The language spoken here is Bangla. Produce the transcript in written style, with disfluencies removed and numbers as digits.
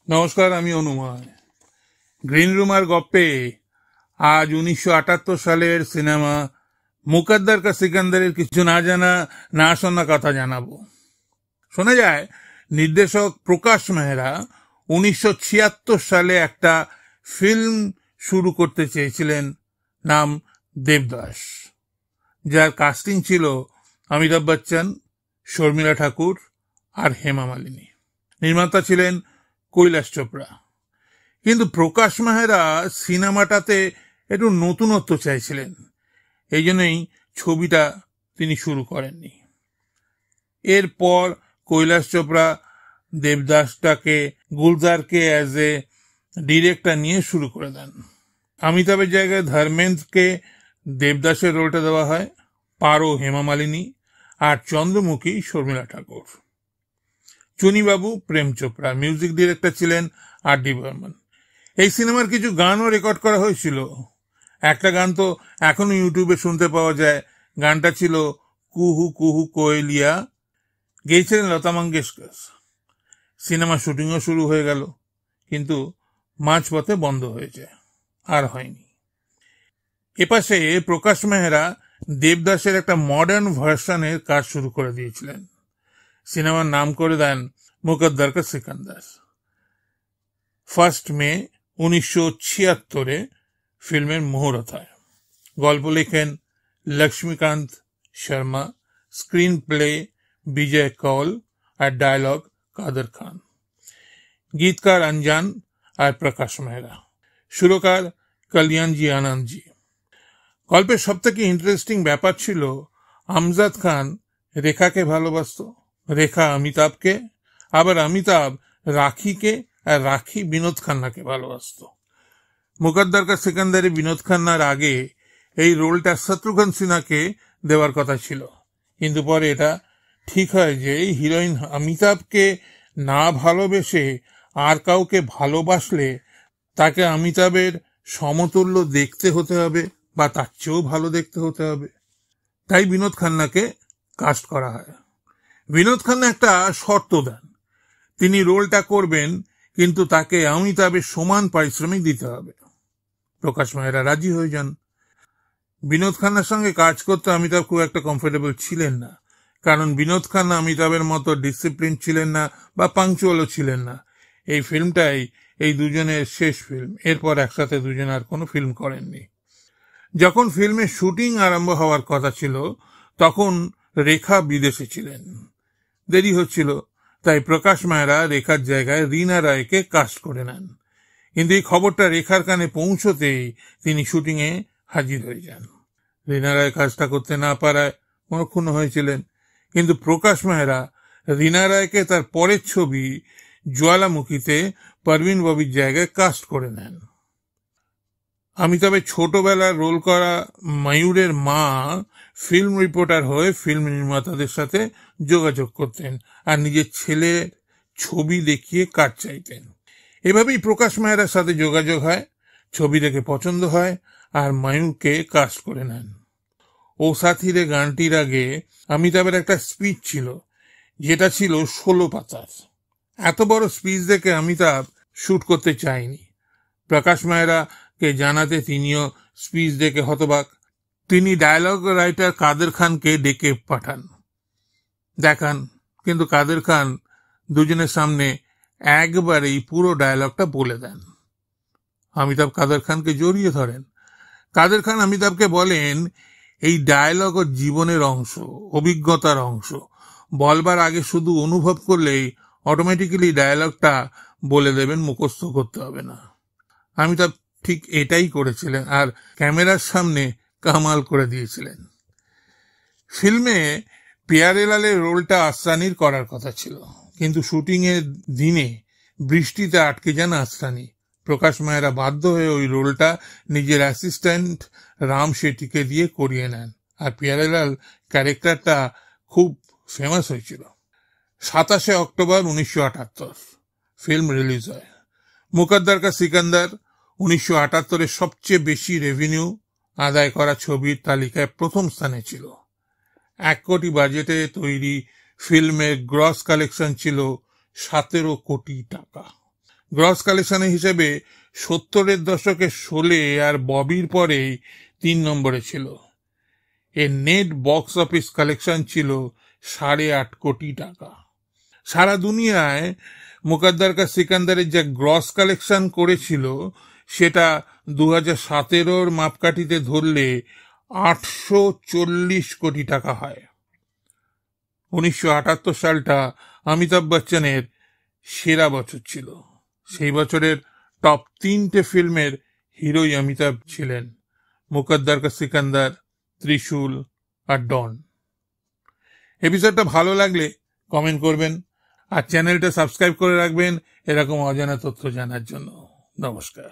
নমস্কার, আমি অনুময়। গ্রিন রুমার গপ্পে আজ 1978 সালের সিনেমা মুকদ্দর কা সিকান্দারের কিছু না জানা না শোনা কথা জানাবো। শোনা যায় নির্দেশক প্রকাশ মেহরা 1976 সালে একটা ফিল্ম শুরু করতে চেয়েছিলেন, নাম দেবদাস, যার কাস্টিং ছিল অমিতাভ বচ্চন, শর্মিলা ঠাকুর আর হেমা মালিনী। নির্মাতা ছিলেন কৈলাস চোপড়া। কিন্তু প্রকাশ মেহরা সিনেমাটাতে একটু নতুনত্ব চাইছিলেন, এই জন্যই ছবিটা তিনি শুরু করেননি। এরপর কৈলাস চোপড়া দেবদাসটাকে গুলজারকে অ্যাজ এ ডিরেক্টর নিয়ে শুরু করে দেন। অমিতাভের জায়গায় ধর্মেন্দ্রকে দেবদাসের রোলটা দেওয়া হয়, পারো হেমা মালিনী আর চন্দ্রমুখী শর্মিলা ঠাকুর। চুনিবাবু প্রেম চোপড়া, মিউজিক ডিরেক্টর ছিলেন আর.ডি. বর্মন। এই সিনেমার কিছু গানও রেকর্ড করা হয়েছিল। একটা গান তো এখনো ইউটিউবে শুনতে পাওয়া যায়। গানটা ছিল কুহু কুহু কোয়েলিয়া, গেয়েছিলেন লতা মঙ্গেশকর। সিনেমা শুটিংও শুরু হয়ে গেল, কিন্তু মাঝপথে বন্ধ হয়ে যায়, আর হয়নি। এপাশে প্রকাশ মেহরা দেবদাসের একটা মডার্ন ভার্সনের কাজ শুরু করে দিয়েছিলেন। সিনেমার নাম করে দেন মুকদ্দর কা সিকান্দার। 1 মে 1976 ফিল্মের মুহূর্ত হয়। গল্প লেখেন লক্ষ্মীকান্ত শর্মা, স্ক্রিন প্লে বিজয় কৌল আর ডায়লগ কাদের খান, গীতকার অঞ্জান আর প্রকাশ মেহরা, সুরকার কল্যাণজি আনন্দজি। গল্পের সব থেকে ইন্টারেস্টিং ব্যাপার ছিল আমজাদ খান রেখাকে ভালোবাসত, রেখা অমিতাভকে, আবার অমিতাভ রাখিকে আর রাখি বিনোদ খান্নাকে ভালোবাসত। মুকদ্দর কা সিকান্দারে বিনোদ খান্নার আগে এই রোলটা শত্রুঘ্ন সিনহাকে দেওয়ার কথা ছিল, কিন্তু পরে এটা ঠিক হয় যে হিরোইন অমিতাভকে না ভালোবেসে আর কাউকে ভালোবাসলে তাকে অমিতাভের সমতুল্য দেখতে হতে হবে বা তার চেয়েও ভালো দেখতে হতে হবে। তাই বিনোদ খান্নাকে কাস্ট করা হয়। বিনোদ খান্না একটা শর্ত দেন, তিনি রোলটা করবেন কিন্তু তাকে অমিতাভের সমান পারিশ্রমিক দিতে হবে। প্রকাশ মেহরা রাজি হয়ে যান। বিনোদ খান্নার সঙ্গে কাজ করতে অমিতাভ খুব একটা কমফোর্টেবল ছিলেন না, কারণ বিনোদ খান্না অমিতাভের মতো ডিসিপ্লিন ছিলেন না বা পাংচুয়ালও ছিলেন না। এই ফিল্মটাই এই দুজনের শেষ ফিল্ম, এরপর একসাথে দুজন আর কোনো ফিল্ম করেননি। যখন ফিল্মের শুটিং আরম্ভ হওয়ার কথা ছিল তখন রেখা বিদেশে ছিলেন, দেরি হচ্ছিল, তাই প্রকাশ মেহরা রেখার জায়গায় রীনা রায়কে কাস্ট করে নেন। কিন্তু এই খবরটা রেখার কানে পৌঁছতেই তিনি শুটিংয়ে হাজির হয়ে যান। রীনা রায় কাজটা করতে না পারায় মনক্ষুণ্ণ হয়েছিলেন, কিন্তু প্রকাশ মেহরা রীনা রায়কে তার পরের ছবি জ্বালামুখীতে পারভিন ববির জায়গায় কাস্ট করে নেন। অমিতাভের ছোটবেলার রোল করা ময়ূরের মা ফিল্ম রিপোর্টার হয়ে ফিল্ম নির্মাতাদের সাথে যোগাযোগ করতেন আর নিজের ছেলের ছবি দেখিয়ে কাজ চাইতেন। এভাবেই প্রকাশ মেহরার সাথে যোগাযোগ হয়, ছবি দেখে পছন্দ হয় আর ময়ূরকে কাস্ট করে নেন। ও সাথীরে গানটির আগে অমিতাভের একটা স্পিচ ছিল, যেটা ছিল 16 পাতার। এত বড় স্পিচ দেখে অমিতাভ শুট করতে চায়নি। প্রকাশ মেহরাকে জানাতে তিনিও স্পিচ দেখে হতবাক। তিনি ডায়লগ রাইটার কাদের খানকে ডেকে পাঠান, দেখান, কিন্তু কাদের খান দুজনের সামনে একবারেই পুরো ডায়লগটা বলে দেন। অমিতাভ কাদের খানকে জড়িয়ে ধরেন। কাদের খান অমিতাভকে বলেন, এই ডায়লগ ওর জীবনের অংশ, অভিজ্ঞতার অংশ, বলবার আগে শুধু অনুভব করলেই অটোমেটিক্যালি ডায়লগটা বলে দেবেন, মুখস্থ করতে হবে না। অমিতাভ ঠিক এটাই করেছিলেন আর ক্যামেরার সামনে কামাল করে দিয়েছিলেন। ফিল্মে পিয়ারেলালের রোলটা আসরানির করার কথা ছিল, কিন্তু শুটিং এর দিনে বৃষ্টিতে আটকে যান আসরানি। প্রকাশ মেহরা বাধ্য হয়ে ওই রোলটা নিজের অ্যাসিস্ট্যান্ট রাম শেট্টিকে দিয়ে করিয়ে নেন, আর পিয়ারেলাল ক্যারেক্টারটা খুব ফেমাস হয়েছিল। 27 অক্টোবর 1978 ফিল্ম রিলিজ হয়। মুকদ্দর কা সিকান্দার 1978 সবচেয়ে বেশি রেভিনিউ আদায় করা ছবির তালিকায় প্রথম স্থানে ছিল। 1 কোটি বাজেটে তৈরি ফিল্মের গ্রস কালেকশন ছিল 17 কোটি টাকা। গ্রস কালেকশনের হিসেবে 70-এর দশকে শোলে আর ববির পরেই 3 নম্বরে ছিল। এর নেট বক্স অফিস কালেকশন ছিল 8.5 কোটি টাকা। সারা দুনিয়ায় মুকদ্দর কা সিকান্দারের যা গ্রস কালেকশন করেছিল সেটা 2017-র মাপকাঠিতে ধরলে 840 কোটি টাকা হয়। 1978 সালটা অমিতাভ বচ্চনের সেরা বছর ছিল। সেই বছরের টপ 3টে ফিল্মের হিরোই অমিতাভ ছিলেন, মুকদ্দর কা সিকান্দার, ত্রিশূল আর ডন। এপিসোডটা ভালো লাগলে কমেন্ট করবেন আর চ্যানেলটা সাবস্ক্রাইব করে রাখবেন এরকম অজানা তথ্য জানার জন্য। নমস্কার।